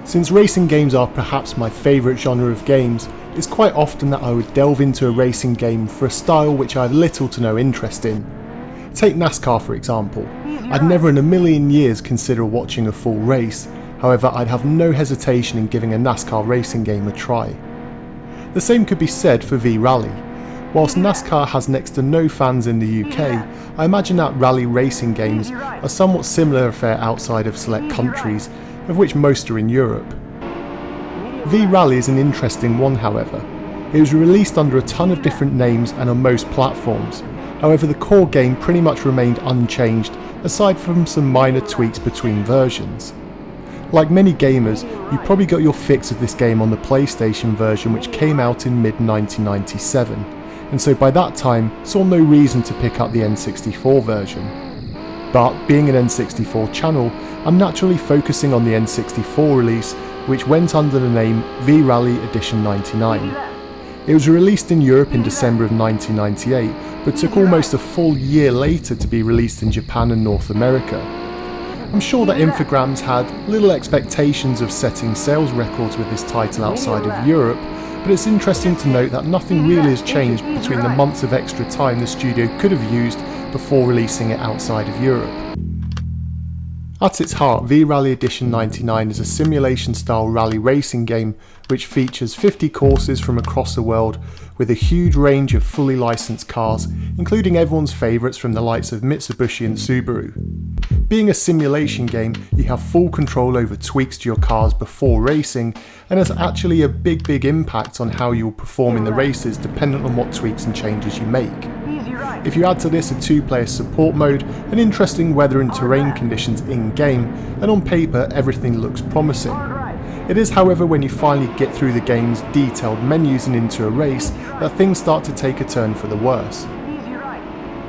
Since racing games are perhaps my favourite genre of games, it's quite often that I would delve into a racing game for a style which I have little to no interest in. Take NASCAR for example. I'd never in a million years consider watching a full race, however I'd have no hesitation in giving a NASCAR racing game a try. The same could be said for V-Rally. Whilst NASCAR has next to no fans in the UK, I imagine that rally racing games are somewhat similar affair outside of select countries, of which most are in Europe. V-Rally is an interesting one however. It was released under a ton of different names and on most platforms, however the core game pretty much remained unchanged aside from some minor tweaks between versions. Like many gamers, you probably got your fix of this game on the PlayStation version which came out in mid-1997, and so by that time saw no reason to pick up the N64 version. But being an N64 channel, I'm naturally focusing on the N64 release, which went under the name V-Rally Edition 99. It was released in Europe in December of 1998, but took almost a full year later to be released in Japan and North America. I'm sure that Infogrames had little expectations of setting sales records with this title outside of Europe, but it's interesting to note that nothing really has changed between the months of extra time the studio could have used before releasing it outside of Europe. At its heart, V-Rally Edition 99 is a simulation-style rally racing game which features 50 courses from across the world with a huge range of fully licensed cars, including everyone's favourites from the likes of Mitsubishi and Subaru. Being a simulation game, you have full control over tweaks to your cars before racing, and has actually a big impact on how you will perform in the races dependent on what tweaks and changes you make. If you add to this a 2-player support mode and interesting weather and terrain conditions in-game, and on paper everything looks promising. It is however when you finally get through the game's detailed menus and into a race that things start to take a turn for the worse.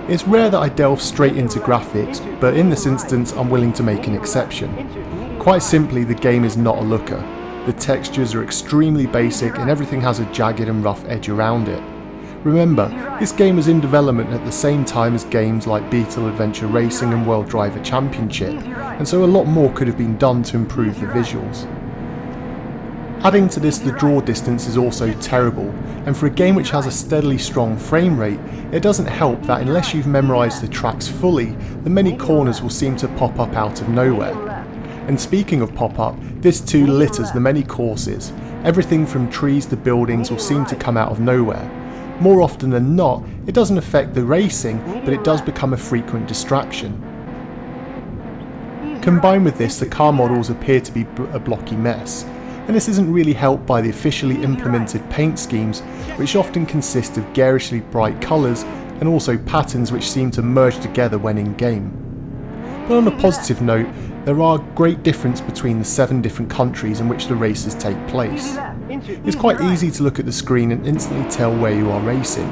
It's rare that I delve straight into graphics, but in this instance I'm willing to make an exception. Quite simply, the game is not a looker. The textures are extremely basic and everything has a jagged and rough edge around it. Remember, this game was in development at the same time as games like Beetle Adventure Racing and World Driver Championship, and so a lot more could have been done to improve the visuals. Adding to this, the draw distance is also terrible, and for a game which has a steadily strong frame rate, it doesn't help that unless you've memorised the tracks fully, the many corners will seem to pop up out of nowhere. And speaking of pop-up, this too litters the many courses. Everything from trees to buildings will seem to come out of nowhere. More often than not, it doesn't affect the racing, but it does become a frequent distraction. Combined with this, the car models appear to be a blocky mess, and this isn't really helped by the officially implemented paint schemes, which often consist of garishly bright colours and also patterns which seem to merge together when in game. But on a positive note, there are great difference between the 7 different countries in which the races take place. It's quite easy to look at the screen and instantly tell where you are racing.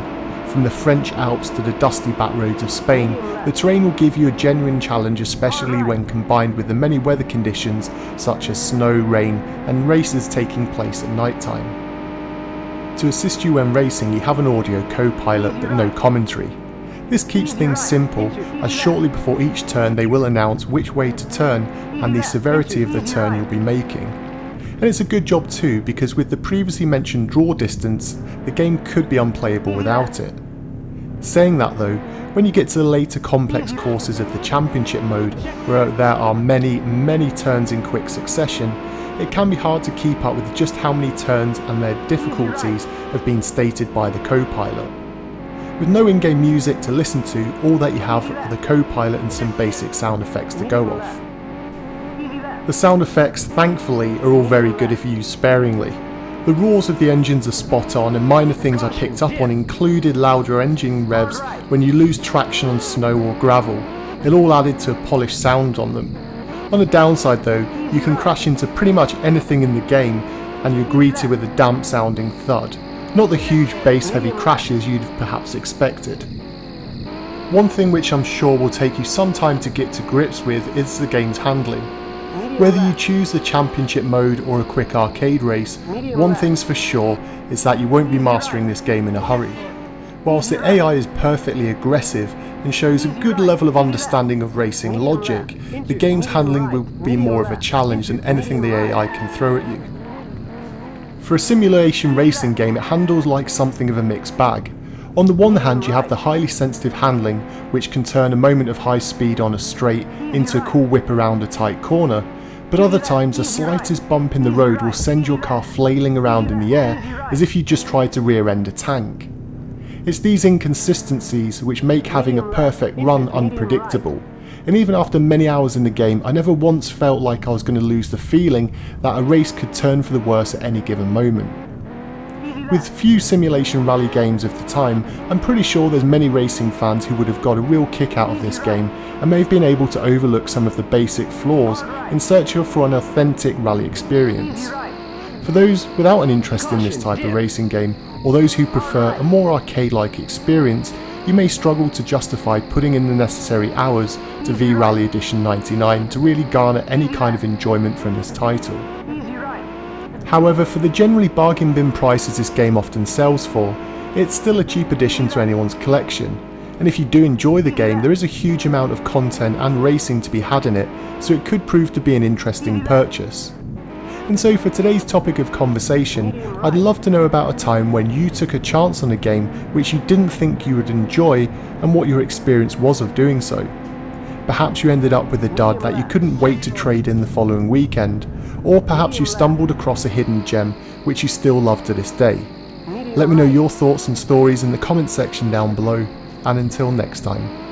From the French Alps to the dusty back roads of Spain, the terrain will give you a genuine challenge, especially when combined with the many weather conditions such as snow, rain and races taking place at night time. To assist you when racing, you have an audio co-pilot but no commentary. This keeps things simple, as shortly before each turn they will announce which way to turn and the severity of the turn you'll be making. And it's a good job too, because with the previously mentioned draw distance, the game could be unplayable without it. Saying that though, when you get to the later complex courses of the championship mode, where there are many turns in quick succession, it can be hard to keep up with just how many turns and their difficulties have been stated by the co-pilot. With no in-game music to listen to, all that you have are the co-pilot and some basic sound effects to go off. The sound effects, thankfully, are all very good if used sparingly. The roars of the engines are spot on, and minor things I picked up on included louder engine revs when you lose traction on snow or gravel. It all added to a polished sound on them. On the downside though, you can crash into pretty much anything in the game and you're greeted with a damp sounding thud. Not the huge bass heavy crashes you'd have perhaps expected. One thing which I'm sure will take you some time to get to grips with is the game's handling. Whether you choose the championship mode or a quick arcade race, one thing's for sure is that you won't be mastering this game in a hurry. Whilst the AI is perfectly aggressive and shows a good level of understanding of racing logic, the game's handling will be more of a challenge than anything the AI can throw at you. For a simulation racing game, it handles like something of a mixed bag. On the one hand, you have the highly sensitive handling, which can turn a moment of high speed on a straight into a cool whip around a tight corner, but other times the slightest bump in the road will send your car flailing around in the air as if you just tried to rear-end a tank. It's these inconsistencies which make having a perfect run unpredictable, and even after many hours in the game, I never once felt like I was going to lose the feeling that a race could turn for the worse at any given moment. With few simulation rally games of the time, I'm pretty sure there's many racing fans who would have got a real kick out of this game and may have been able to overlook some of the basic flaws in search for an authentic rally experience. For those without an interest in this type of racing game, or those who prefer a more arcade-like experience, you may struggle to justify putting in the necessary hours to V-Rally Edition 99 to really garner any kind of enjoyment from this title. However, for the generally bargain bin prices this game often sells for, it's still a cheap addition to anyone's collection, and if you do enjoy the game, there is a huge amount of content and racing to be had in it, so it could prove to be an interesting purchase. And so for today's topic of conversation, I'd love to know about a time when you took a chance on a game which you didn't think you would enjoy and what your experience was of doing so. Perhaps you ended up with a dud that you couldn't wait to trade in the following weekend, or perhaps you stumbled across a hidden gem which you still love to this day. Let me know your thoughts and stories in the comment section down below, and until next time.